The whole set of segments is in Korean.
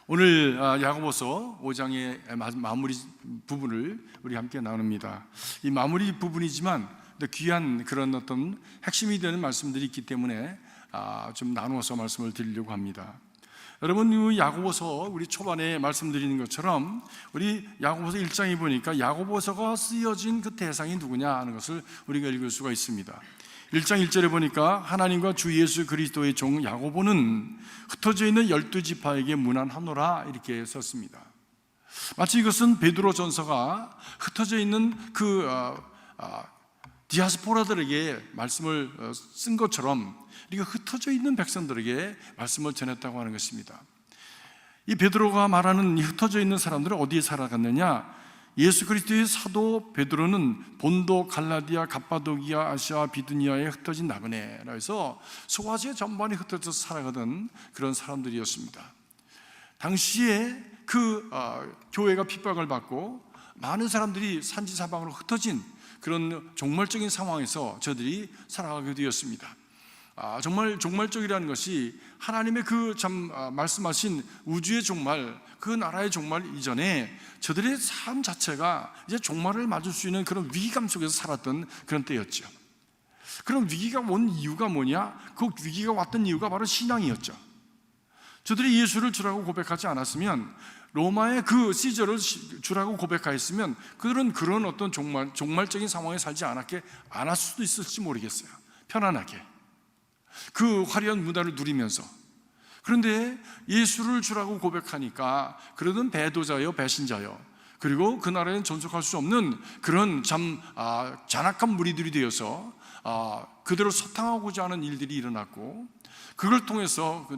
오늘 야고보서 5장의 마무리 부분을 우리 함께 나눕니다. 이 마무리 부분이지만 귀한 그런 어떤 핵심이 되는 말씀들이 있기 때문에 좀 나누어서 말씀을 드리려고 합니다. 여러분, 이 야고보서 우리 초반에 말씀드리는 것처럼 우리 야고보서 1장에 보니까 야고보서가 쓰여진 그 대상이 누구냐 하는 것을 우리가 읽을 수가 있습니다. 1장 1절에 보니까 하나님과 주 예수 그리스도의 종 야고보는 흩어져 있는 12지파에게 문안하노라 이렇게 썼습니다. 마치 이것은 베드로 전서가 흩어져 있는 그 디아스포라들에게 말씀을 쓴 것처럼 이렇게 흩어져 있는 백성들에게 말씀을 전했다고 하는 것입니다. 이 베드로가 말하는 이 흩어져 있는 사람들은 어디에 살아갔느냐? 예수 그리스도의 사도 베드로는 본도, 갈라디아, 갑바도기아, 아시아, 비두니아에 흩어진 나그네라 해서 소아시아 전반에 흩어져서 살아가던 그런 사람들이었습니다. 당시에 그 교회가 핍박을 받고 많은 사람들이 산지사방으로 흩어진 그런 종말적인 상황에서 저들이 살아가게 되었습니다. 정말 종말적이라는 것이 하나님의 그 참 말씀하신 우주의 종말, 그 나라의 종말 이전에 저들의 삶 자체가 이제 종말을 맞을 수 있는 그런 위기감 속에서 살았던 그런 때였죠. 그런 위기가 온 이유가 뭐냐? 그 위기가 왔던 이유가 바로 신앙이었죠. 저들이 예수를 주라고 고백하지 않았으면, 로마의 그 시저를 주라고 고백하였으면 그런 어떤 종말적인 상황에 살지 않았을 수도 있을지 모르겠어요. 편안하게 그 화려한 문화를 누리면서. 그런데 예수를 주라고 고백하니까 그러던 배도자요, 배신자요, 그리고 그 나라에는 존속할 수 없는 그런 참 잔악한 무리들이 되어서 그들을 소탕하고자 하는 일들이 일어났고, 그걸 통해서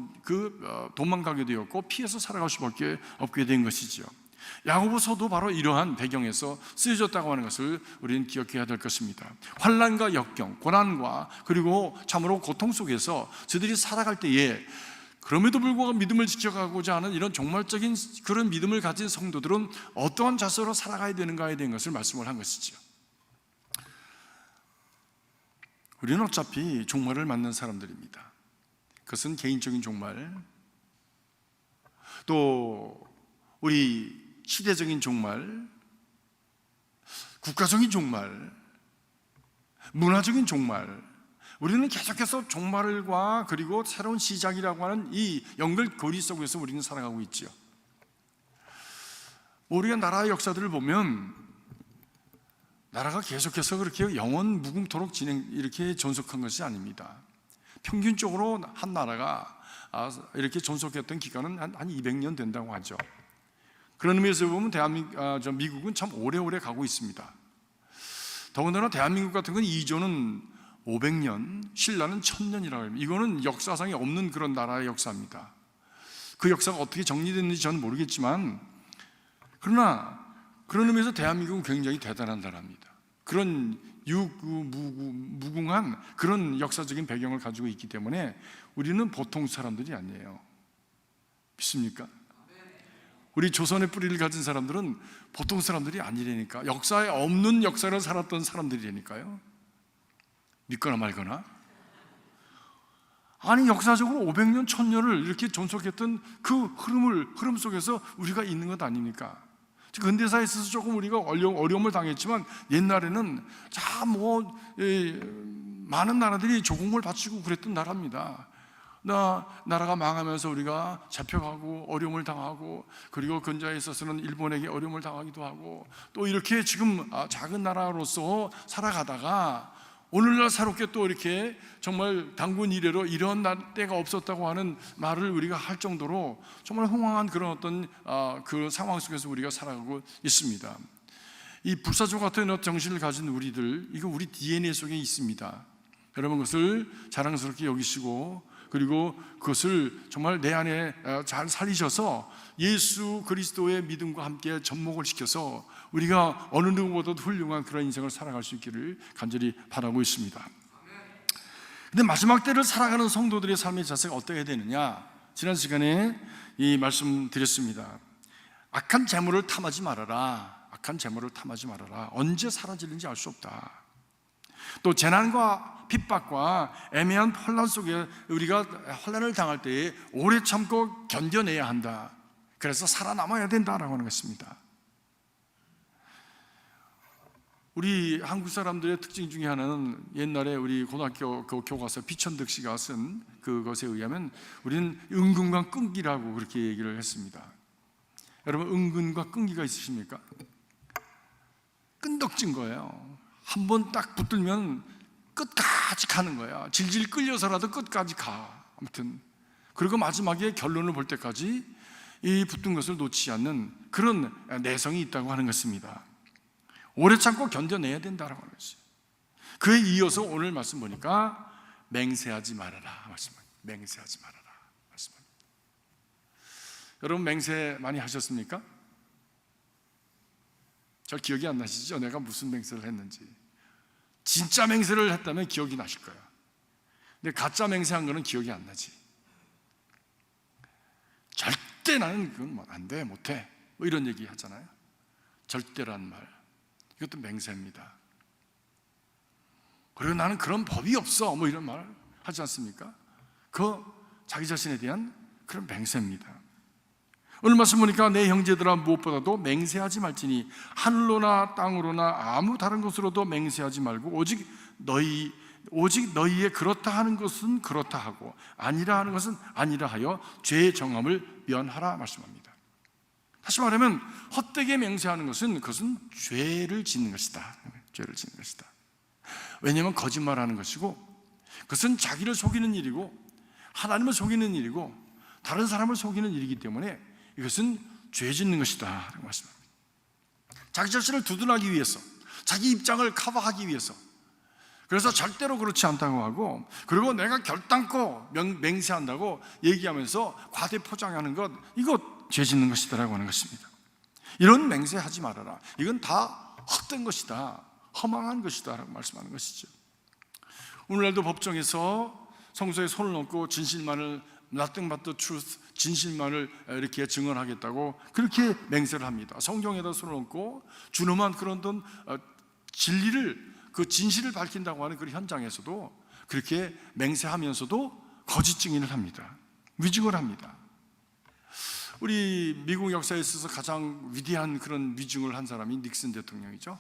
도망가게 되었고 피해서 살아갈 수밖에 없게 된 것이죠. 야고보서도 바로 이러한 배경에서 쓰여졌다고 하는 것을 우리는 기억해야 될 것입니다. 환난과 역경, 고난과 그리고 참으로 고통 속에서 저들이 살아갈 때에 그럼에도 불구하고 믿음을 지켜가고자 하는 이런 종말적인 그런 믿음을 가진 성도들은 어떠한 자세로 살아가야 되는가에 대한 것을 말씀을 한 것이죠. 우리는 어차피 종말을 맞는 사람들입니다. 그것은 개인적인 종말, 또 우리 시대적인 종말, 국가적인 종말, 문화적인 종말, 우리는 계속해서 종말과 그리고 새로운 시작이라고 하는 이 연결고리 속에서 우리는 살아가고 있죠. 우리가 나라의 역사들을 보면 나라가 계속해서 그렇게 영원 무궁토록 이렇게 존속한 것이 아닙니다. 평균적으로 한 나라가 이렇게 존속했던 기간은 한 200년 된다고 하죠. 그런 의미에서 보면 미국은 참 오래오래 가고 있습니다. 더군다나 대한민국 같은 건 이조는 500년, 신라는 1000년이라고 합니다. 이거는 역사상에 없는 그런 나라의 역사입니다. 그 역사가 어떻게 정리됐는지 저는 모르겠지만, 그러나 그런 의미에서 대한민국은 굉장히 대단한 나라입니다. 그런 무궁한 그런 역사적인 배경을 가지고 있기 때문에 우리는 보통 사람들이 아니에요. 믿습니까? 우리 조선의 뿌리를 가진 사람들은 보통 사람들이 아니라니까. 역사에 없는 역사를 살았던 사람들이라니까요. 믿거나 말거나. 아니, 역사적으로 500년, 1000년을 이렇게 존속했던 그 흐름 속에서 우리가 있는 것 아닙니까? 근대사에 있어서 조금 우리가 어려움을 당했지만 옛날에는 많은 나라들이 조공을 바치고 그랬던 나라입니다. 나라가 망하면서 우리가 잡혀가고 어려움을 당하고, 그리고 근자에 있어서는 일본에게 어려움을 당하기도 하고, 또 이렇게 지금 작은 나라로서 살아가다가 오늘날 새롭게 또 이렇게 정말 단군 이래로 이런 때가 없었다고 하는 말을 우리가 할 정도로 정말 흥황한 그런 어떤 그 상황 속에서 우리가 살아가고 있습니다. 이 불사조 같은 정신을 가진 우리들, 이거 우리 DNA 속에 있습니다. 여러분, 그것을 자랑스럽게 여기시고, 그리고 그것을 정말 내 안에 잘 살리셔서 예수 그리스도의 믿음과 함께 접목을 시켜서 우리가 어느 누구보다도 훌륭한 그런 인생을 살아갈 수 있기를 간절히 바라고 있습니다. 근데 마지막 때를 살아가는 성도들의 삶의 자세가 어떻게 되느냐? 지난 시간에 이 말씀 드렸습니다. 악한 재물을 탐하지 말아라. 악한 재물을 탐하지 말아라. 언제 사라지는지 알 수 없다. 또 재난과 핍박과 애매한 혼란 속에 우리가 혼란을 당할 때에 오래 참고 견뎌내야 한다. 그래서 살아남아야 된다라고 하는 것입니다. 우리 한국 사람들의 특징 중에 하나는 옛날에 우리 고등학교 그 교과서 비천득 씨가 쓴 그것에 의하면 우리는 은근과 끈기라고 그렇게 얘기를 했습니다. 여러분, 은근과 끈기가 있으십니까? 끈덕진 거예요. 한 번 딱 붙들면 끝까지 가는 거야. 질질 끌려서라도 끝까지 가. 아무튼 그리고 마지막에 결론을 볼 때까지 이 붙은 것을 놓지 않는 그런 내성이 있다고 하는 것입니다. 오래 참고 견뎌내야 된다라고 하는 것이에요. 그에 이어서 오늘 말씀 보니까 맹세하지 말아라 말씀합니다. 맹세하지 말아라 말씀합니다. 여러분, 맹세 많이 하셨습니까? 잘 기억이 안 나시죠? 내가 무슨 맹세를 했는지. 진짜 맹세를 했다면 기억이 나실 거예요. 근데 가짜 맹세한 거는 기억이 안 나지. 절대 나는 그건 안 돼, 못해, 뭐 이런 얘기 하잖아요. 절대란 말, 이것도 맹세입니다. 그리고 나는 그런 법이 없어, 뭐 이런 말 하지 않습니까? 그 자기 자신에 대한 그런 맹세입니다. 오늘 말씀 보니까 내 형제들아 무엇보다도 맹세하지 말지니 하늘로나 땅으로나 아무 다른 것으로도 맹세하지 말고 오직 너희의 그렇다 하는 것은 그렇다 하고 아니라 하는 것은 아니라 하여 죄의 정함을 면하라 말씀합니다. 다시 말하면 헛되게 맹세하는 것은 그것은 죄를 짓는 것이다. 죄를 짓는 것이다. 왜냐하면 거짓말하는 것이고 그것은 자기를 속이는 일이고 하나님을 속이는 일이고 다른 사람을 속이는 일이기 때문에 이것은 죄 짓는 것이다 라고 말씀합니다. 자기 자신을 두둔하기 위해서, 자기 입장을 커버하기 위해서, 그래서 절대로 그렇지 않다고 하고, 그리고 내가 결단코 맹세한다고 얘기하면서 과대 포장하는 것, 이거 죄 짓는 것이다 라고 하는 것입니다. 이런 맹세하지 말아라. 이건 다 헛된 것이다, 허망한 것이다 라고 말씀하는 것이죠. 오늘날도 법정에서 성소에 손을 얹고 진실만을, nothing but the truth, 진실만을 이렇게 증언하겠다고 그렇게 맹세를 합니다. 성경에다 손을 얹고 준엄한 그런 진리를, 그 진실을 밝힌다고 하는 그 현장에서도 그렇게 맹세하면서도 거짓 증인을 합니다. 위증을 합니다. 우리 미국 역사에 있어서 가장 위대한 그런 위증을 한 사람이 닉슨 대통령이죠.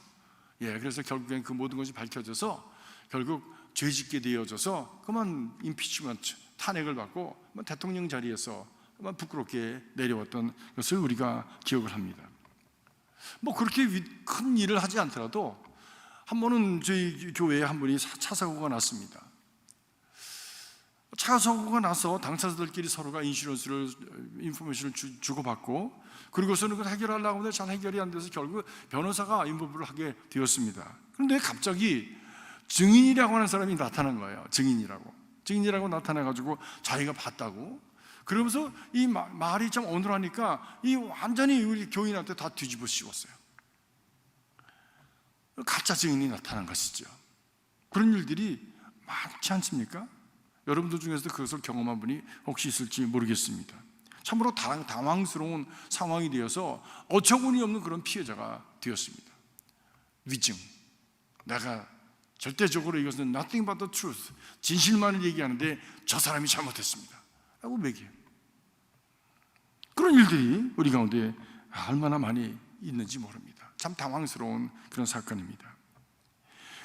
그래서 결국엔 그 모든 것이 밝혀져서 결국 죄짓게 되어져서 그만 임피치먼트, 탄핵을 받고 대통령 자리에서 부끄럽게 내려왔던 것을 우리가 기억을 합니다. 뭐 그렇게 큰 일을 하지 않더라도 한 번은 저희 교회에 한 분이 차 사고가 났습니다. 차 사고가 나서 당사자들끼리 서로가 인포메이션을 주고받고, 그리고서는 그걸 해결하려고 하는데 잘 해결이 안 돼서 결국 변호사가 인부부를 하게 되었습니다. 그런데 갑자기 증인이라고 하는 사람이 나타난 거예요. 증인이라고 나타나가지고 자기가 봤다고. 그러면서 이 말이 좀 어눌하니까 이 완전히 우리 교인한테 다 뒤집어 씌웠어요. 가짜 증인이 나타난 것이죠. 그런 일들이 많지 않습니까? 여러분들 중에서도 그것을 경험한 분이 혹시 있을지 모르겠습니다. 참으로 당황스러운 상황이 되어서 어처구니 없는 그런 피해자가 되었습니다. 위증, 내가 절대적으로 이것은 nothing but the truth, 진실만을 얘기하는데 저 사람이 잘못했습니다 라고 매겨요. 그런 일들이 우리 가운데 얼마나 많이 있는지 모릅니다. 참 당황스러운 그런 사건입니다.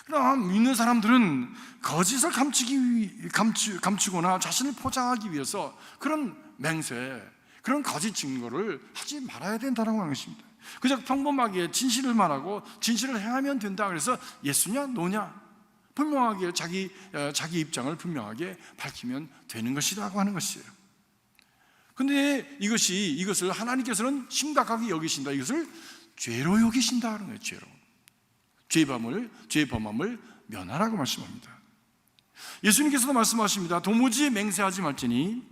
그럼 믿는 사람들은 거짓을 감추거나 자신을 포장하기 위해서 그런 맹세, 그런 거짓 증거를 하지 말아야 된다는 것입니다. 그저 평범하게 진실을 말하고 진실을 행하면 된다. 그래서 예수냐 노냐 분명하게 자기 입장을 분명하게 밝히면 되는 것이라고 하는 것이에요. 그런데 이것을 하나님께서는 심각하게 여기신다. 이것을 죄로 여기신다는 거예요. 죄의 범함을 면하라고 말씀합니다. 예수님께서도 말씀하십니다. 도무지 맹세하지 말지니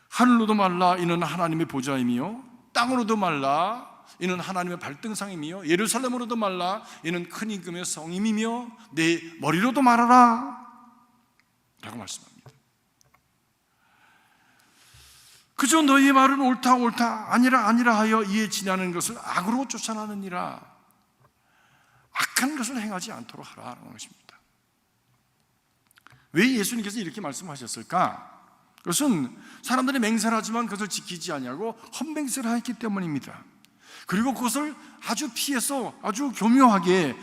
하늘로도 말라 이는 하나님의 보좌이며 땅으로도 말라 이는 하나님의 발등상이며 예루살렘으로도 말라 이는 큰 임금의 성임이며 내 머리로도 말하라 라고 말씀합니다. 그저 너희의 말은 옳다 아니라 하여 이에 지나는 것을 악으로 쫓아나느니라. 악한 것을 행하지 않도록 하라는 것입니다. 왜 예수님께서 이렇게 말씀하셨을까? 그것은 사람들이 맹세를 하지만 그것을 지키지 아니하고 헛맹세를 하였기 때문입니다. 그리고 그것을 아주 피해서 아주 교묘하게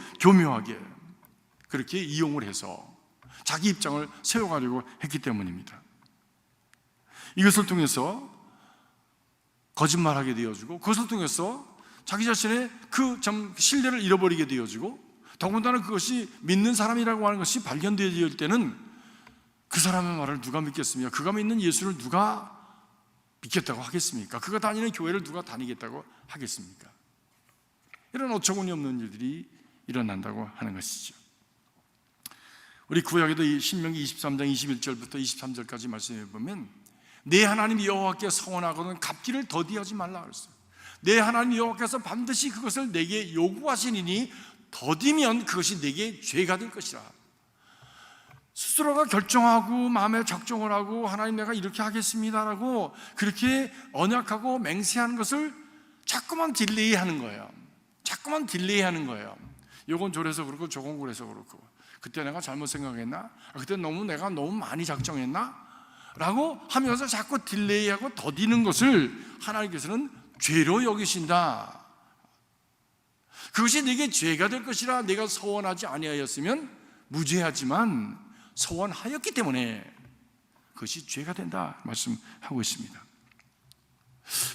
그렇게 이용을 해서 자기 입장을 세워가려고 했기 때문입니다. 이것을 통해서 거짓말하게 되어지고, 그것을 통해서 자기 자신의 그 신뢰를 잃어버리게 되어지고, 더군다나 그것이 믿는 사람이라고 하는 것이 발견되어질 때는 그 사람의 말을 누가 믿겠습니까? 그가 믿는 예수를 누가 믿겠다고 하겠습니까? 그가 다니는 교회를 누가 다니겠다고 하겠습니까? 이런 어처구니 없는 일들이 일어난다고 하는 것이죠. 우리 구약에도 신명기 23장 21절부터 23절까지 말씀해 보면, 내 하나님 여호와께 서원하거든 갚기를 더디하지 말라 그랬어요. 내 하나님 여호와께서 반드시 그것을 내게 요구하시니니 더디면 그것이 내게 죄가 될 것이라. 스스로가 결정하고 마음에 적정을 하고 하나님 내가 이렇게 하겠습니다라고 그렇게 언약하고 맹세하는 것을 자꾸만 딜레이하는 거예요. 자꾸만 딜레이하는 거예요. 요건 저래서 그렇고 저건 그래서 그렇고, 그때 내가 잘못 생각했나? 그때 내가 너무 많이 작정했나? 라고 하면서 자꾸 딜레이하고 더디는 것을 하나님께서는 죄로 여기신다. 그것이 내게 죄가 될 것이라 내가 서원하지 아니하였으면 무죄하지만 서원하였기 때문에 그것이 죄가 된다 말씀하고 있습니다.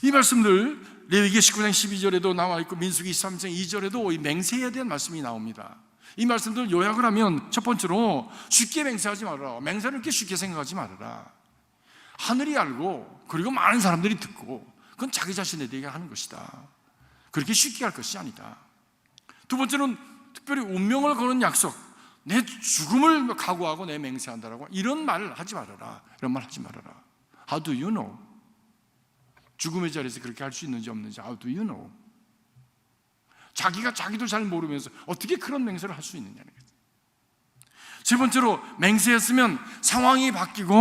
이 말씀들 레위기 19장 12절에도 나와 있고 민수기 23장 2절에도 이 맹세에 대한 말씀이 나옵니다. 이 말씀들 요약을 하면, 첫 번째로 쉽게 맹세하지 말아라. 맹세를 이렇게 쉽게 생각하지 말아라. 하늘이 알고 그리고 많은 사람들이 듣고 그건 자기 자신에 대해 하는 것이다. 그렇게 쉽게 할 것이 아니다. 두 번째는 특별히 운명을 거는 약속, 내 죽음을 각오하고 내 맹세한다라고 이런 말을 하지 말아라. 이런 말 하지 말아라. How do you know? 죽음의 자리에서 그렇게 할 수 있는지 없는지 How do you know? 자기가 자기도 잘 모르면서 어떻게 그런 맹세를 할 수 있느냐는 거죠. 세 번째로, 맹세했으면 상황이 바뀌고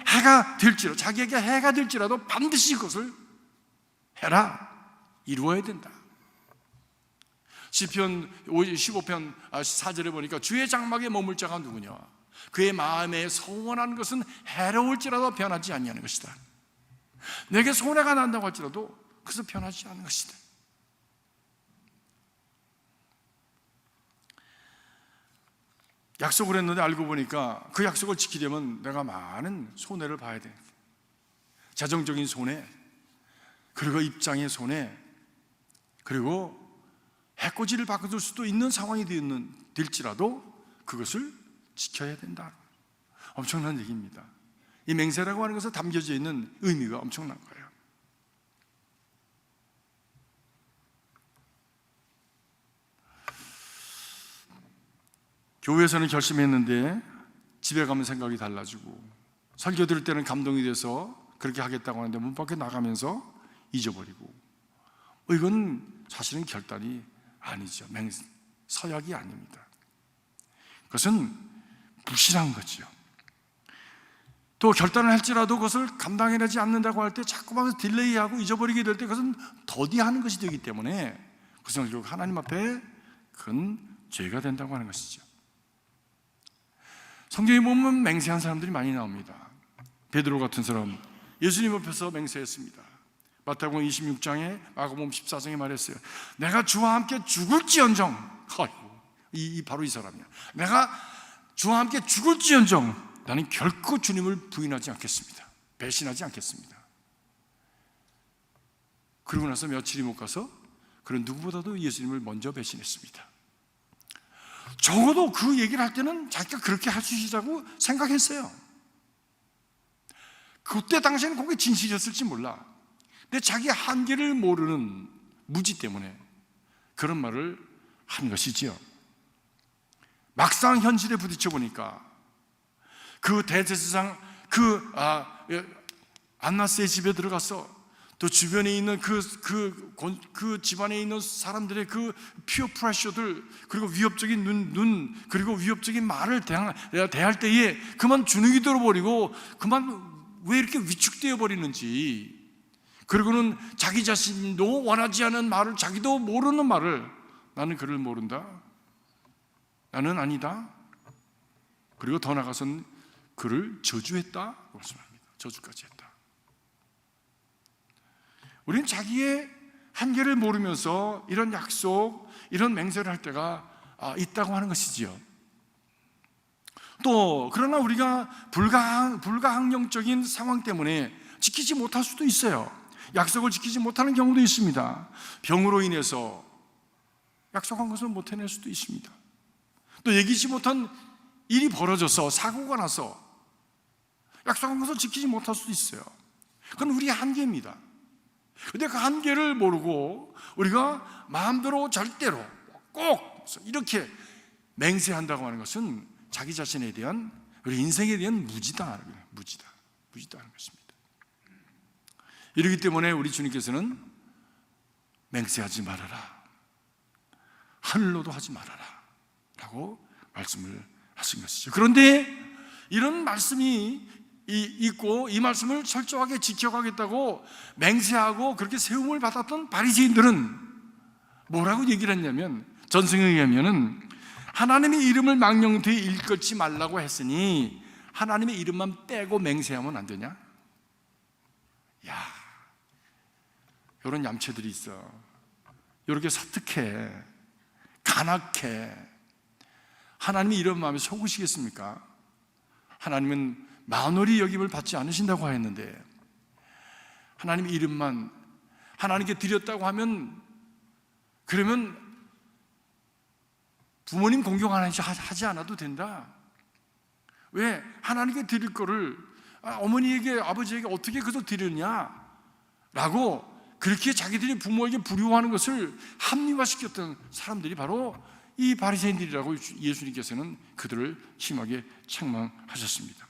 해가 될지라도, 자기에게 해가 될지라도 반드시 그것을 해라. 이루어야 된다. 시편 15편 4절에 보니까 주의 장막에 머물 자가 누구냐? 그의 마음에 소원한 것은 해로울지라도 변하지 아니하는 것이다. 내게 손해가 난다고 할지라도 그것은 변하지 않는 것이다. 약속을 했는데 알고 보니까 그 약속을 지키려면 내가 많은 손해를 봐야 돼. 재정적인 손해, 그리고 입장의 손해, 그리고 해코지를 받을 수도 있는 상황이 될지라도 그것을 지켜야 된다. 엄청난 얘기입니다. 이 맹세라고 하는 것에 담겨져 있는 의미가 엄청난 거예요. 교회에서는 결심했는데 집에 가면 생각이 달라지고, 설교 들을 때는 감동이 돼서 그렇게 하겠다고 하는데 문 밖에 나가면서 잊어버리고, 이건 사실은 결단이 아니죠. 서약이 아닙니다. 그것은 불신한 거죠. 또 결단을 할지라도 그것을 감당해내지 않는다고 할 때 자꾸만 딜레이하고 잊어버리게 될 때 그것은 더디하는 것이 되기 때문에 그것은 결국 하나님 앞에 큰 죄가 된다고 하는 것이죠. 성경에 보면 맹세한 사람들이 많이 나옵니다. 베드로 같은 사람, 예수님 앞에서 맹세했습니다. 마태복음 26장에, 마가복음 14장에 말했어요. 내가 주와 함께 죽을지언정, 바로 이 사람이야. 내가 주와 함께 죽을지언정 나는 결코 주님을 부인하지 않겠습니다. 배신하지 않겠습니다. 그러고 나서 며칠이 못 가서 그런 누구보다도 예수님을 먼저 배신했습니다. 적어도 그 얘기를 할 때는 자기가 그렇게 할 수 있다고 생각했어요. 그때 당시에는 그게 진실이었을지 몰라. 근데 자기 한계를 모르는 무지 때문에 그런 말을 한 것이지요. 막상 현실에 부딪혀 보니까 그 대제사장 안나스의 집에 들어가서 또 주변에 있는 그 집안에 있는 사람들의 그 피어 프레셔들, 그리고 위협적인 눈 그리고 위협적인 말을 대할 때에 그만 주눅이 들어버리고 그만 왜 이렇게 위축되어 버리는지, 그리고는 자기 자신도 원하지 않은 말을, 자기도 모르는 말을, 나는 그를 모른다, 나는 아니다, 그리고 더 나아가서는 그를 저주했다 말씀합니다. 저주까지 했다. 우리는 자기의 한계를 모르면서 이런 약속, 이런 맹세를 할 때가 있다고 하는 것이지요. 또 그러나 우리가 불가항력적인 상황 때문에 지키지 못할 수도 있어요. 약속을 지키지 못하는 경우도 있습니다. 병으로 인해서 약속한 것을 못 해낼 수도 있습니다. 또 예기치 못한 일이 벌어져서 사고가 나서 약속한 것을 지키지 못할 수도 있어요. 그건 우리의 한계입니다. 그런데 그 한계를 모르고 우리가 마음대로 절대로 꼭 이렇게 맹세한다고 하는 것은 자기 자신에 대한, 우리 인생에 대한 무지다 하는 것입니다. 이러기 때문에 우리 주님께서는 맹세하지 말아라, 하늘로도 하지 말아라 라고 말씀을 하신 것이죠. 그런데 이런 말씀이 있고 이 말씀을 철저하게 지켜가겠다고 맹세하고 그렇게 세움을 받았던 바리새인들은 뭐라고 얘기를 했냐면, 전승에 의하면은 하나님의 이름을 망령되이 일컫지 말라고 했으니 하나님의 이름만 빼고 맹세하면 안 되냐? 야, 이런 얌체들이 있어. 이렇게 사특해, 간악해. 하나님의 이름 마음에 속으시겠습니까? 하나님은 만월이 여김을 받지 않으신다고 하였는데, 하나님의 이름만 하나님께 드렸다고 하면, 그러면 부모님 공경 하지 않아도 된다. 왜? 하나님께 드릴 거를 어머니에게, 아버지에게 어떻게 그저 드렸냐 라고 그렇게 자기들이 부모에게 불효하는 것을 합리화시켰던 사람들이 바로 이 바리새인들이라고 예수님께서는 그들을 심하게 책망하셨습니다.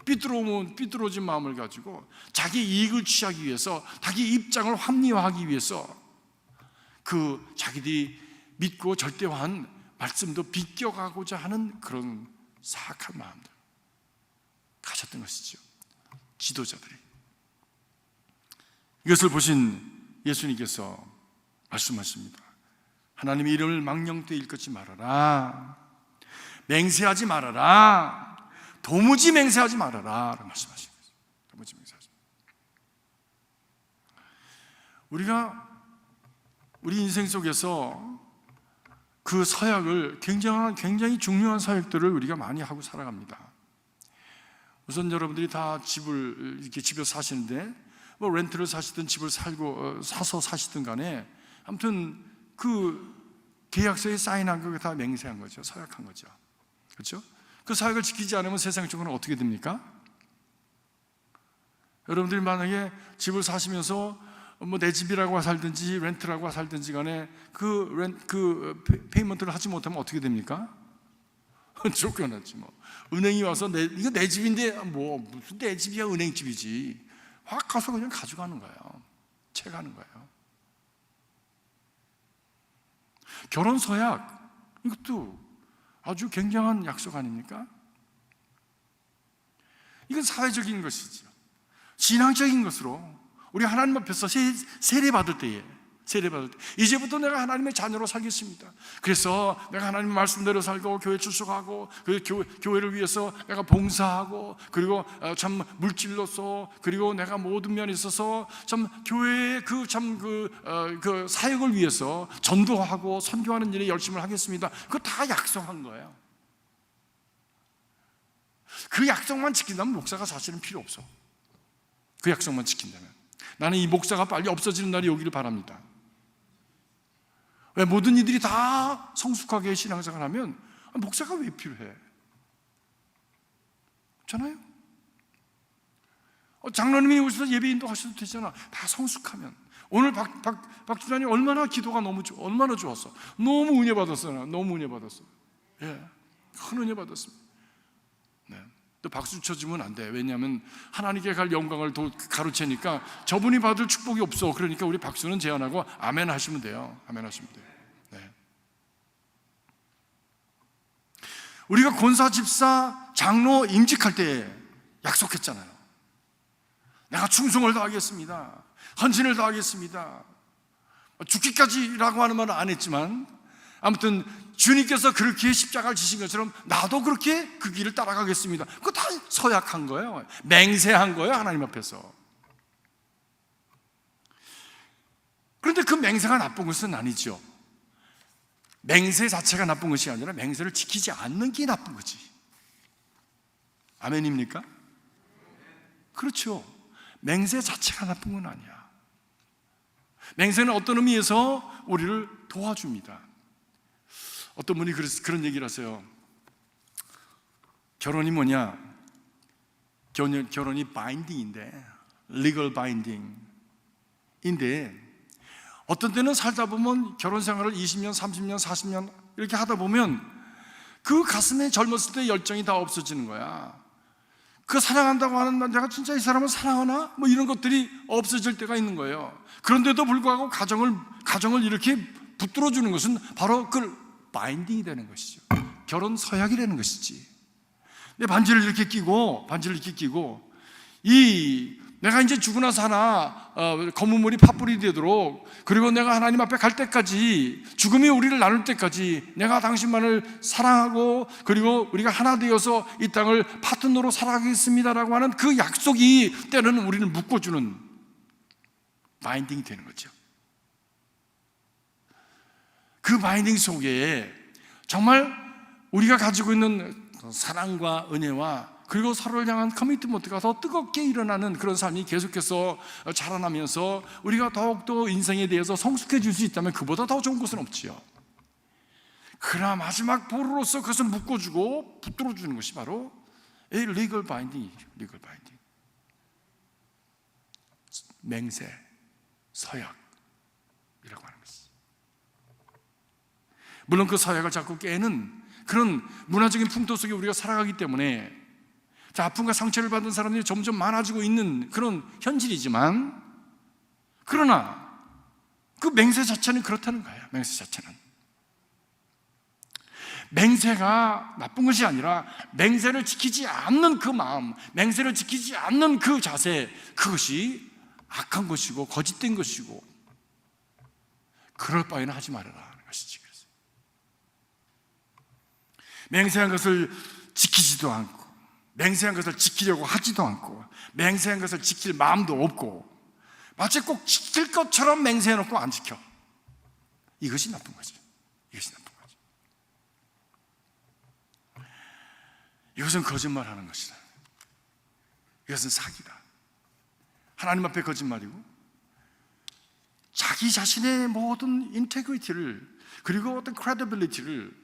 삐뚤어진 마음을 가지고 자기 이익을 취하기 위해서, 자기 입장을 합리화하기 위해서 그 자기들이 믿고 절대화한 말씀도 비껴가고자 하는 그런 사악한 마음들 가졌던 것이죠, 지도자들이. 이것을 보신 예수님께서 말씀하십니다. 하나님의 이름을 망령되이 일컫지 말아라, 맹세하지 말아라, 도무지 맹세하지 말아라 라고 말씀하신 거죠. 도무지 맹세하지 말아라. 우리 인생 속에서 그 서약을, 굉장히 중요한 서약들을 우리가 많이 하고 살아갑니다. 우선 여러분들이 다 집에 사시는데, 뭐 렌트를 사시든 집을 사서 사시든 간에 아무튼 그 계약서에 사인한 거 다 맹세한 거죠. 서약한 거죠. 그렇죠? 그 서약을 지키지 않으면 세상적으로는 어떻게 됩니까? 여러분들이 만약에 집을 사시면서 뭐 내 집이라고 살든지 렌트라고 살든지 간에 그 페이먼트를 하지 못하면 어떻게 됩니까? 쫓겨났지 뭐. 은행이 와서 이거 내 집인데 뭐 무슨 내 집이야, 은행집이지. 확 가서 그냥 가져가는 거예요. 채가는 거예요. 결혼 서약, 이것도 아주 굉장한 약속 아닙니까? 이건 사회적인 것이죠. 신앙적인 것으로 우리 하나님 앞에서 세례받을 때 이제부터 내가 하나님의 자녀로 살겠습니다. 그래서 내가 하나님의 말씀대로 살고 교회 출석하고 그 교회를 위해서 내가 봉사하고, 그리고 참 물질로서, 그리고 내가 모든 면에 있어서 참 교회의 그 사역을 위해서 전도하고 선교하는 일에 열심을 하겠습니다. 그거 다 약속한 거예요. 그 약속만 지킨다면 목사가 사실은 필요 없어. 그 약속만 지킨다면. 나는 이 목사가 빨리 없어지는 날이 오기를 바랍니다. 왜? 모든 이들이 다 성숙하게 신앙생활을 하면 목사가 왜 필요해? 없잖아요. 장로님이 오셔서 예배인도 하셔도 되잖아. 다 성숙하면. 오늘 박주단이 얼마나 기도가 얼마나 좋았어. 너무 은혜 받았어요. 너무 은혜 받았어. 예, 큰 은혜 받았습니다. 네. 또 박수 쳐주면 안 돼. 왜냐하면 하나님께 갈 영광을 가로채니까 저분이 받을 축복이 없어. 그러니까 우리 박수는 제한하고 아멘 하시면 돼요. 아멘 하시면 돼요. 네. 우리가 권사, 집사, 장로 임직할 때 약속했잖아요. 내가 충성을 다하겠습니다. 헌신을 다하겠습니다. 죽기까지라고 하는 말은 안 했지만, 아무튼 주님께서 그렇게 십자가를 지신 것처럼 나도 그렇게 그 길을 따라가겠습니다. 그거 다 서약한 거예요. 맹세한 거예요, 하나님 앞에서. 그런데 그 맹세가 나쁜 것은 아니죠. 맹세 자체가 나쁜 것이 아니라 맹세를 지키지 않는 게 나쁜 거지. 아멘입니까? 그렇죠. 맹세 자체가 나쁜 건 아니야. 맹세는 어떤 의미에서 우리를 도와줍니다. 어떤 분이 그런 얘기를 하세요. 결혼이 뭐냐? 결혼이 바인딩인데, legal binding인데, 어떤 때는 살다 보면 결혼 생활을 20년, 30년, 40년 이렇게 하다 보면 그 가슴에 젊었을 때 열정이 다 없어지는 거야. 그 사랑한다고 하는 내가 진짜 이 사람을 사랑하나? 뭐 이런 것들이 없어질 때가 있는 거예요. 그런데도 불구하고 가정을 이렇게 붙들어 주는 것은 바로 그 바인딩이 되는 것이죠. 결혼 서약이 되는 것이지. 내 반지를 이렇게 끼고 내가 이제 죽고 나서 검은 물이 팥불이 되도록, 그리고 내가 하나님 앞에 갈 때까지, 죽음이 우리를 나눌 때까지 내가 당신만을 사랑하고 그리고 우리가 하나 되어서 이 땅을 파트너로 살아가겠습니다라고 하는 그 약속이 때로는 우리를 묶어주는 바인딩이 되는 거죠. 그 바인딩 속에 정말 우리가 가지고 있는 사랑과 은혜와 그리고 서로를 향한 커미트먼트가 더 뜨겁게 일어나는 그런 삶이 계속해서 자라나면서 우리가 더욱더 인생에 대해서 성숙해질 수 있다면 그보다 더 좋은 것은 없지요. 그러나 마지막 보루로서 그것을 묶어주고 붙들어주는 것이 바로 legal binding이죠. legal binding. 맹세, 서약이라고 하는 것이죠. 물론 그 서약을 자꾸 깨는 그런 문화적인 풍토 속에 우리가 살아가기 때문에 아픔과 상처를 받은 사람들이 점점 많아지고 있는 그런 현실이지만, 그러나 그 맹세 자체는 그렇다는 거예요. 맹세 자체는 맹세가 나쁜 것이 아니라 맹세를 지키지 않는 그 마음, 맹세를 지키지 않는 그 자세, 그것이 악한 것이고 거짓된 것이고 그럴 바에는 하지 말아라 하는 것이지. 그래서 맹세한 것을 지키지도 않고, 맹세한 것을 지키려고 하지도 않고, 맹세한 것을 지킬 마음도 없고, 마치 꼭 지킬 것처럼 맹세해놓고 안 지켜. 이것이 나쁜 거지. 이것이 나쁜 거지. 이것은 거짓말하는 것이다. 이것은 사기다. 하나님 앞에 거짓말이고, 자기 자신의 모든 인테그리티를, 그리고 어떤 크레디빌리티를,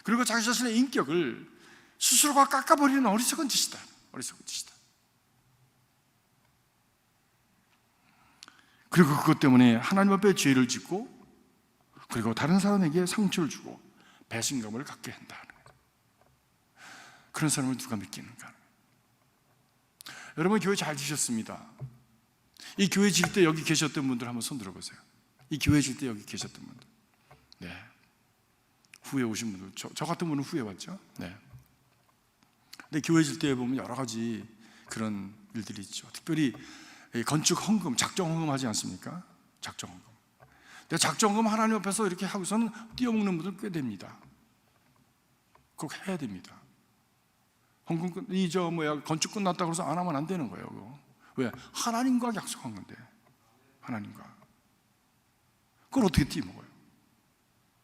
그리고 자기 자신의 인격을 스스로가 깎아버리는 어리석은 짓이다. 어리석은 짓이다. 그리고 그것 때문에 하나님 앞에 죄를 짓고, 그리고 다른 사람에게 상처를 주고 배신감을 갖게 한다. 그런 사람을 누가 믿겠는가? 여러분, 교회 잘 지셨습니다. 이 교회 질 때 여기 계셨던 분들 한번 손 들어보세요. 이 교회 질 때 여기 계셨던 분들. 네. 후에 오신 분들. 저 같은 분은 후에 왔죠. 네. 근데 교회 질 때 보면 여러 가지 그런 일들이 있죠. 특별히 건축 헌금, 작정 헌금 하지 않습니까? 작정 헌금. 근데 작정 헌금 하나님 앞에서 이렇게 하고서는 띄어먹는 분들 꽤 됩니다. 꼭 해야 됩니다. 헌금 건축 끝났다고 해서 안 하면 안 되는 거예요. 그거. 왜? 하나님과 약속한 건데. 하나님과. 그걸 어떻게 띄어먹어요?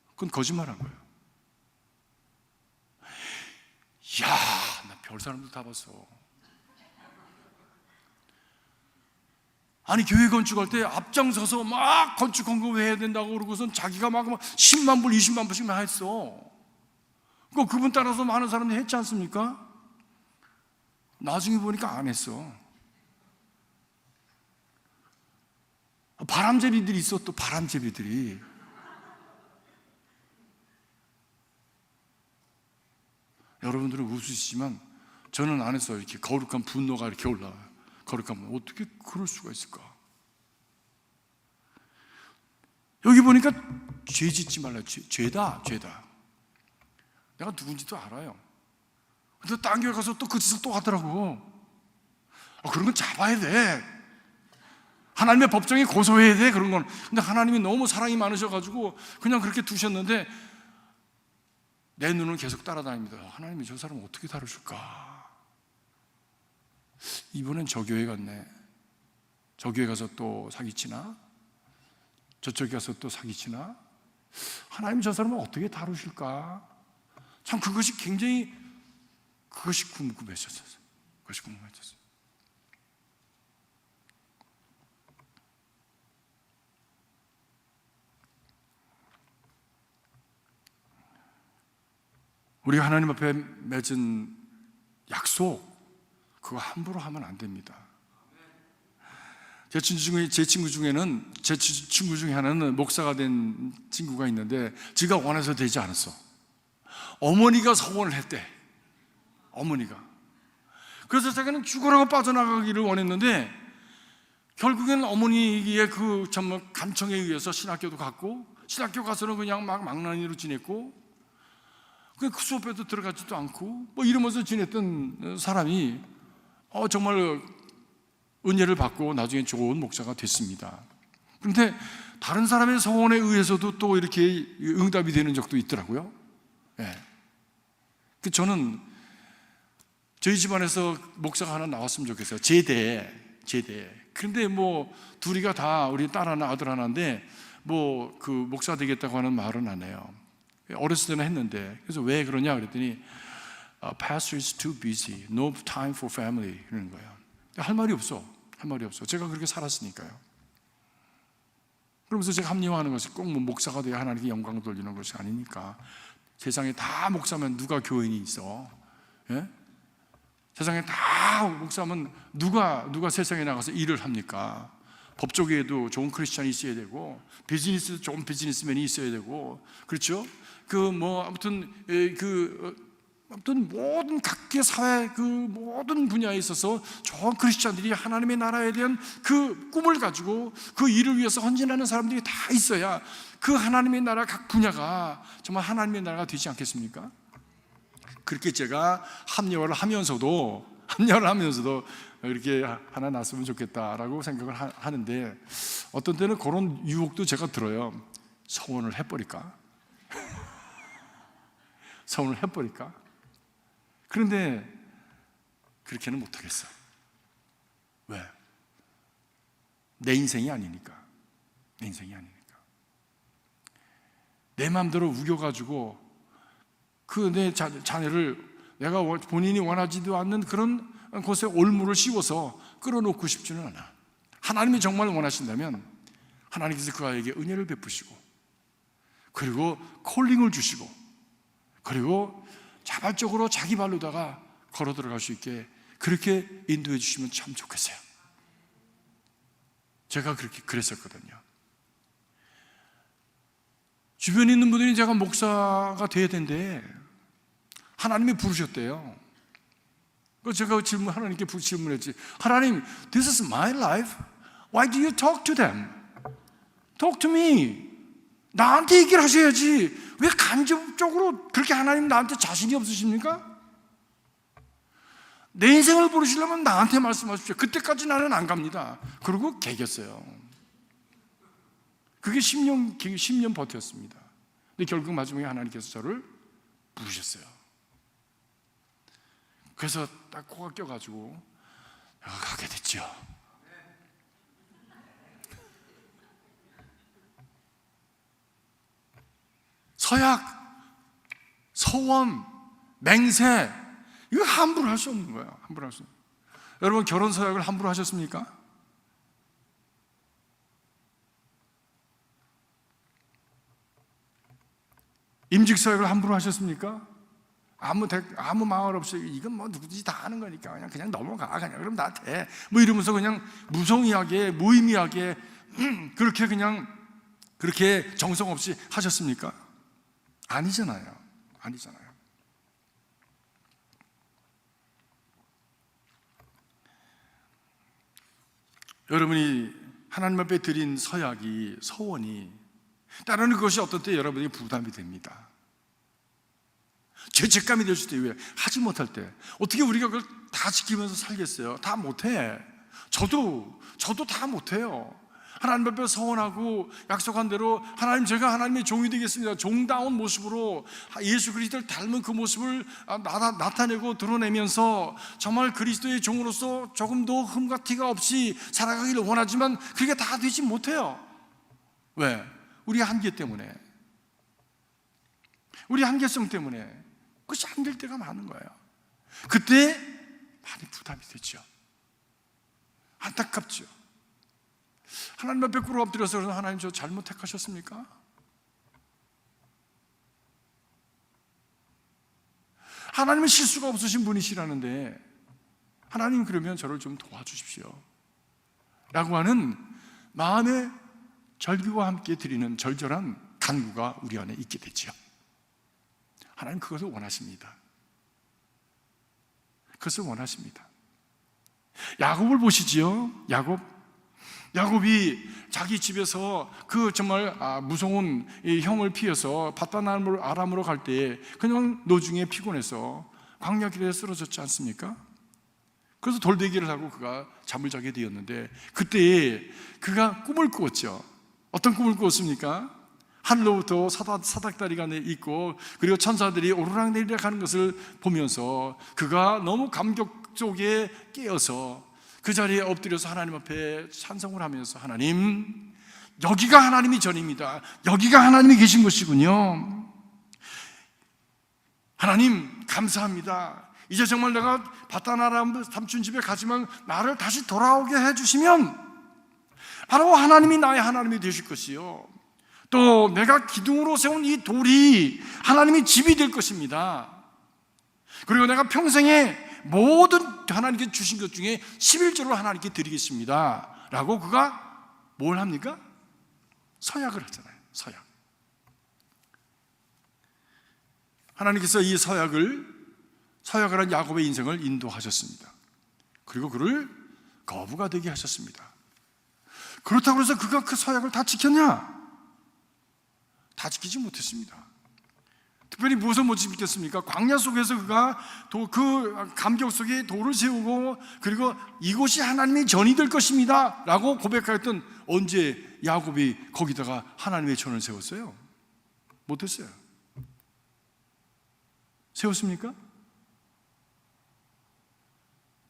그건 거짓말한 거예요. 이야, 나 별 사람들 다 봤어. 아니, 교회 건축할 때 앞장서서 막 건축 헌금을 해야 된다고 그러고선 자기가 막 10만 불, 20만 불씩만 했어. 그분 따라서 많은 사람들이 했지 않습니까? 나중에 보니까 안 했어. 바람제비들이 있어. 또 바람제비들이. 여러분들은 웃으시지만 저는 안에서 이렇게 거룩한 분노가 이렇게 올라와요. 거룩한, 어떻게 그럴 수가 있을까? 여기 보니까 죄 짓지 말라. 죄다. 내가 누군지도 알아요. 근데 딴 교회 가서 또 그 짓을 또 하더라고. 그런 건 잡아야 돼. 하나님의 법정에 고소해야 돼, 그런 건. 근데 하나님이 너무 사랑이 많으셔가지고 그냥 그렇게 두셨는데, 내 눈은 계속 따라다닙니다. 하나님이 저 사람 어떻게 다루실까? 이번엔 저 교회 갔네. 저 교회 가서 또 사기치나? 저쪽에 가서 또 사기치나? 하나님 저 사람은 어떻게 다루실까? 참 그것이 굉장히 궁금했었어요. 그것이 궁금했었어요. 우리가 하나님 앞에 맺은 약속, 그거 함부로 하면 안 됩니다. 제 친구 중에 하나는 목사가 된 친구가 있는데, 지가 원해서 되지 않았어. 어머니가 소원을 했대. 어머니가. 그래서 자기는 죽으라고 빠져나가기를 원했는데, 결국에는 어머니의 그 정말 간청에 의해서 신학교도 갔고, 신학교 가서는 그냥 막 망나니로 지냈고, 그 수업에도 들어가지도 않고 뭐 이러면서 지냈던 사람이 정말 은혜를 받고 나중에 좋은 목사가 됐습니다. 그런데 다른 사람의 소원에 의해서도 또 이렇게 응답이 되는 적도 있더라고요. 저는 저희 집안에서 목사가 하나 나왔으면 좋겠어요. 제대. 그런데 뭐 둘이가 다 우리 딸 하나 아들 하나인데 뭐 그 목사 되겠다고 하는 말은 안 해요. 어렸을 때는 했는데, 그래서 왜 그러냐 그랬더니 Pastor is too busy, no time for family 이러는 거예요. 할 말이 없어. 제가 그렇게 살았으니까요. 그러면서 제가 합리화하는 것이 꼭 뭐 목사가 돼야 하나님께 영광 돌리는 것이 아니니까. 세상에 다 목사면 누가 교인이 있어? 예? 세상에 다 목사면 누가 세상에 나가서 일을 합니까? 법조계에도 좋은 크리스찬이 있어야 되고, 비즈니스도 좋은 비즈니스맨이 있어야 되고, 그렇죠? 아무튼 모든 각계 사회 그 모든 분야에 있어서 좋은 크리스찬들이 하나님의 나라에 대한 그 꿈을 가지고 그 일을 위해서 헌신하는 사람들이 다 있어야 그 하나님의 나라 각 분야가 정말 하나님의 나라가 되지 않겠습니까? 그렇게 제가 합리화를 하면서도 이렇게 하나 났으면 좋겠다라고 생각을 하는데, 어떤 때는 그런 유혹도 제가 들어요. 서원을 해버릴까? 그런데 그렇게는 못하겠어. 왜? 내 인생이 아니니까. 내 마음대로 우겨가지고 그 내 자녀를 내가 본인이 원하지도 않는 그런 곳에 올무를 씌워서 끌어놓고 싶지는 않아. 하나님이 정말 원하신다면 하나님께서 그 아이에게 은혜를 베푸시고, 그리고 콜링을 주시고, 그리고 자발적으로 자기 발로다가 걸어 들어갈 수 있게 그렇게 인도해 주시면 참 좋겠어요. 제가 그랬었거든요. 주변에 있는 분들이 제가 목사가 돼야 된대. 하나님이 부르셨대요. 제가 하나님께 질문했지. 하나님, this is my life. Why do you talk to them? Talk to me. 나한테 얘기를 하셔야지. 왜 간접적으로 그렇게 하나님 나한테 자신이 없으십니까? 내 인생을 부르시려면 나한테 말씀하십시오. 그때까지 나는 안 갑니다. 그리고 개겼어요. 그게 10년 버텼습니다. 근데 결국 마지막에 하나님께서 저를 부르셨어요. 그래서 딱 코가 껴가지고 가게 됐죠. 서약, 소원, 맹세, 이거 함부로 할 수 없는 거예요. 여러분, 결혼 서약을 함부로 하셨습니까? 임직 서약을 함부로 하셨습니까? 아무 마을 없이 이건 뭐 누구든지 다 하는 거니까 그냥 넘어가, 그럼 나 돼, 뭐 이러면서 그냥 무성의하게 무의미하게 그렇게 정성 없이 하셨습니까? 아니잖아요. 여러분이 하나님 앞에 드린 서약이, 소원이 따르는 것이 어떤 때 여러분에게 부담이 됩니다. 죄책감이 될 수도 있고요. 하지 못할 때 어떻게 우리가 그걸 다 지키면서 살겠어요? 다 못해. 저도 다 못해요. 하나님 앞에 서원하고 약속한 대로 하나님, 제가 하나님의 종이 되겠습니다, 종다운 모습으로 예수 그리스도를 닮은 그 모습을 나타내고 드러내면서 정말 그리스도의 종으로서 조금 더 흠과 티가 없이 살아가기를 원하지만 그게 다 되지 못해요. 왜? 우리의 한계 때문에, 우리 한계성 때문에 그것이 안 될 때가 많은 거예요. 그때 많이 부담이 되죠. 안타깝죠. 하나님 앞에 꿇어 엎드려서 하나님, 저 잘못 택하셨습니까? 하나님은 실수가 없으신 분이시라는데 하나님, 그러면 저를 좀 도와주십시오 라고 하는 마음의 절규와 함께 드리는 절절한 간구가 우리 안에 있게 되죠. 하나님 그것을 원하십니다. 그것을 원하십니다. 야곱을 보시지요. 야곱이 자기 집에서 그 정말 무서운 이 형을 피해서 밧단 아람으로 갈 때 그냥 노중에 피곤해서 광야길에 쓰러졌지 않습니까? 그래서 돌대기를 하고 그가 잠을 자게 되었는데, 그때 그가 꿈을 꾸었죠. 어떤 꿈을 꾸었습니까? 하늘로부터 사닥다리가 있고, 그리고 천사들이 오르락내리락 하는 것을 보면서 그가 너무 감격 속에 깨어서 그 자리에 엎드려서 하나님 앞에 찬송을 하면서, 하나님, 여기가 하나님이 전입니다, 여기가 하나님이 계신 곳이군요, 하나님 감사합니다, 이제 정말 내가 밧단-아람 삼촌 집에 가지만 나를 다시 돌아오게 해주시면 바로 하나님이 나의 하나님이 되실 것이요, 또 내가 기둥으로 세운 이 돌이 하나님의 집이 될 것입니다. 그리고 내가 평생에 모든 하나님께 주신 것 중에 11조를 하나님께 드리겠습니다 라고 그가 뭘 합니까? 서약을 하잖아요. 서약. 하나님께서 이 서약을 한 야곱의 인생을 인도하셨습니다. 그리고 그를 거부가 되게 하셨습니다. 그렇다고 해서 그가 그 서약을 다 지켰냐? 다 지키지 못했습니다. 특별히 무엇을 못 지켰습니까? 광야 속에서 그가 그 감격 속에 돌을 세우고, 그리고 이곳이 하나님의 전이 될 것입니다 라고 고백하였던, 언제 야곱이 거기다가 하나님의 전을 세웠어요? 못했어요. 세웠습니까?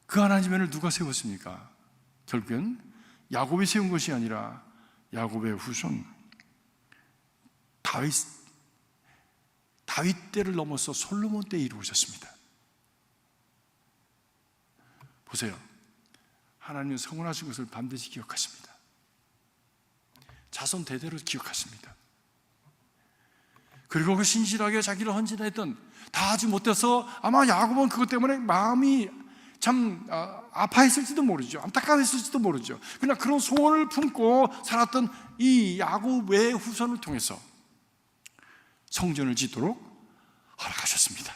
그 하나님의 전을 누가 세웠습니까? 결국엔 야곱이 세운 것이 아니라 야곱의 후손 다윗 때를 넘어서 솔로몬 때에 이루어졌습니다. 보세요. 하나님은 성원하신 것을 반드시 기억하십니다. 자손 대대로 기억하십니다. 그리고 그 신실하게 자기를 헌신했던, 다 하지 못해서 아마 야곱은 그것 때문에 마음이 참 아파했을지도 모르죠. 안타까웠을지도 모르죠. 그러나 그런 소원을 품고 살았던 이 야곱의 후손을 통해서 성전을 짓도록 허락하셨습니다.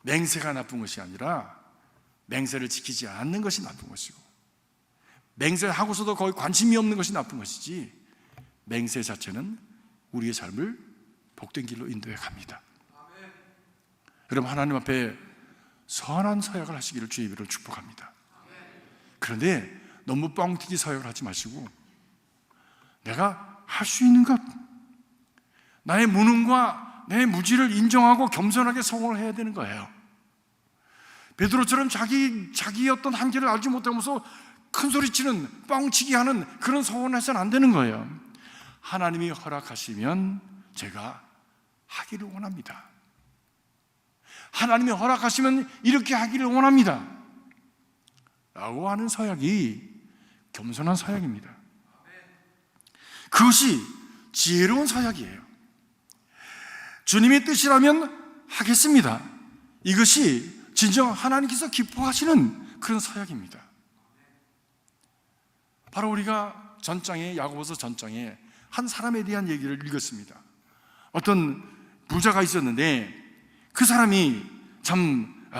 맹세가 나쁜 것이 아니라 맹세를 지키지 않는 것이 나쁜 것이고, 맹세하고서도 거의 관심이 없는 것이 나쁜 것이지, 맹세 자체는 우리의 삶을 복된 길로 인도해 갑니다. 여러분, 하나님 앞에 선한 서약을 하시기를 주의 이름으로 축복합니다. 그런데 너무 뻥튀기 서약을 하지 마시고, 내가 할 수 있는 것, 나의 무능과 내 무지를 인정하고 겸손하게 서원을 해야 되는 거예요. 베드로처럼 자기의 어떤 한계를 알지 못하면서 큰 소리치는, 뻥치기 하는 그런 서원을 해서는 안 되는 거예요. 하나님이 허락하시면 제가 하기를 원합니다. 하나님이 허락하시면 이렇게 하기를 원합니다 라고 하는 서약이 겸손한 서약입니다. 그것이 지혜로운 서약이에요. 주님의 뜻이라면 하겠습니다, 이것이 진정 하나님께서 기뻐하시는 그런 서약입니다. 바로 우리가 전장에, 야고보서 전장에 한 사람에 대한 얘기를 읽었습니다. 어떤 부자가 있었는데 그 사람이 참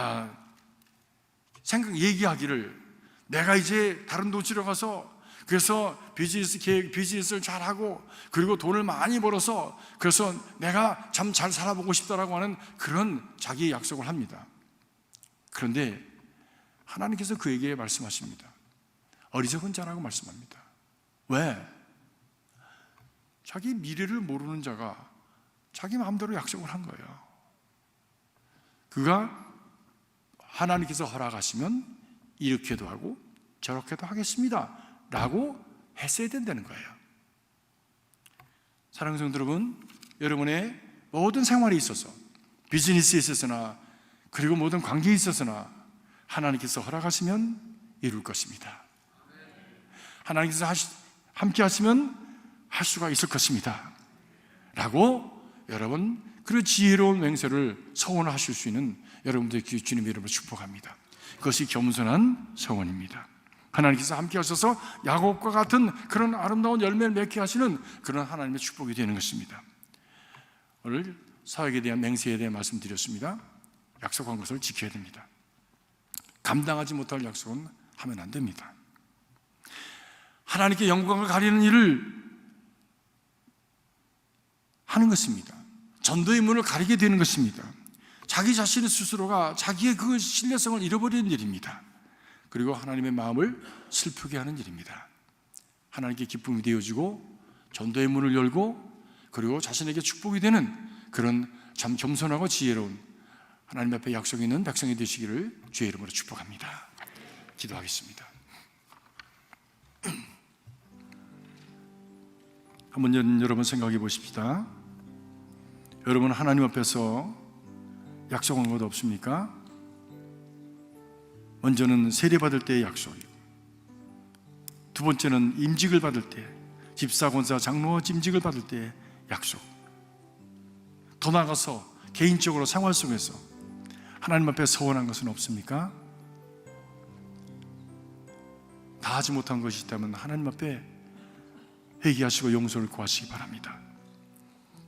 얘기하기를, 내가 이제 다른 도시로 가서 그래서 비즈니스를 잘하고, 그리고 돈을 많이 벌어서 그래서 내가 참 잘 살아보고 싶다라고 하는 그런 자기의 약속을 합니다. 그런데 하나님께서 그에게 말씀하십니다. 어리석은 자라고 말씀합니다. 왜? 자기 미래를 모르는 자가 자기 마음대로 약속을 한 거예요. 그가 하나님께서 허락하시면 이렇게도 하고 저렇게도 하겠습니다 라고 했어야 된다는 거예요. 사랑하는 성도 여러분, 여러분의 모든 생활에 있어서, 비즈니스에 있어서나 그리고 모든 관계에 있어서나 하나님께서 허락하시면 이룰 것입니다. 하나님께서 함께 하시면 할 수가 있을 것입니다 라고 여러분, 그 지혜로운 맹세를 소원하실 수 있는 여러분들의 주님의 이름으로 축복합니다. 그것이 겸손한 소원입니다. 하나님께서 함께 하셔서 야곱과 같은 그런 아름다운 열매를 맺게 하시는 그런 하나님의 축복이 되는 것입니다. 오늘 사역에 대한 맹세에 대해 말씀드렸습니다. 약속한 것을 지켜야 됩니다. 감당하지 못할 약속은 하면 안 됩니다. 하나님께 영광을 가리는 일을 하는 것입니다. 전도의 문을 가리게 되는 것입니다. 자기 자신 스스로가 자기의 그 신뢰성을 잃어버리는 일입니다. 그리고 하나님의 마음을 슬프게 하는 일입니다. 하나님께 기쁨이 되어지고 전도의 문을 열고 그리고 자신에게 축복이 되는 그런 참 겸손하고 지혜로운 하나님 앞에 약속이 있는 백성이 되시기를 주의 이름으로 축복합니다. 기도하겠습니다. 한번 여러분 생각해 보십시다. 여러분 하나님 앞에서 약속한 것 없습니까? 먼저는 세례받을 때의 약속이고, 두 번째는 임직을 받을 때, 집사, 권사, 장로 임직을 받을 때의 약속. 더 나아가서 개인적으로 생활 속에서 하나님 앞에 서원한 것은 없습니까? 다 하지 못한 것이 있다면 하나님 앞에 회개하시고 용서를 구하시기 바랍니다.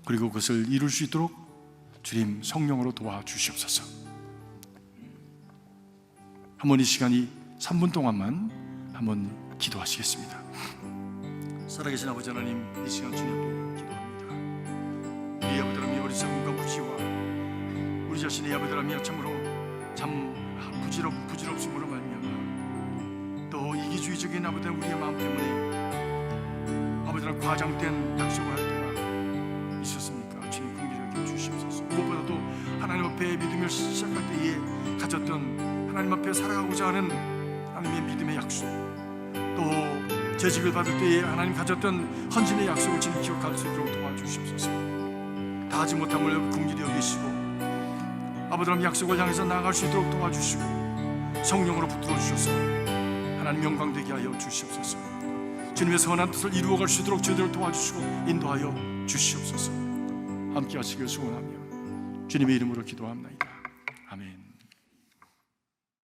그리고 그것을 이룰 수 있도록 주님 성령으로 도와주시옵소서. 한번 이 시간이 3분 동안만 한번 기도하시겠습니다. 살아계신 아버지 하나님, 이 시간 주님 앞에 기도합니다. 우리 아버지 하나님, 어리석음과 부지와 우리 자신의 아버지 하나님 참으로 참 부질없음으로 말미암아 또 이기주의적인 아버지 우리의 마음 때문에 아버지 하나님 과장된 약속을 할 때가 있었습니까? 주님 긍휼하게 주시옵소서. 무엇보다도 하나님 앞에 믿음을 시작할 때에 가졌던 하나님 앞에 살아가고자 하는 하나님의 믿음의 약속, 또 재직을 받을 때에 하나님 가졌던 헌신의 약속을 지금 기억할 수 있도록 도와주시옵소서. 다 하지 못함을 긍휼히 여기시고 아버지 하나님 약속을 향해서 나아갈 수 있도록 도와주시고 성령으로 붙들어 주셔서 하나님 영광되게 하여 주시옵소서. 주님의 선한 뜻을 이루어갈 수 있도록 저희들을 도와주시고 인도하여 주시옵소서. 함께 하시길 소원하며 주님의 이름으로 기도합니다. 아멘.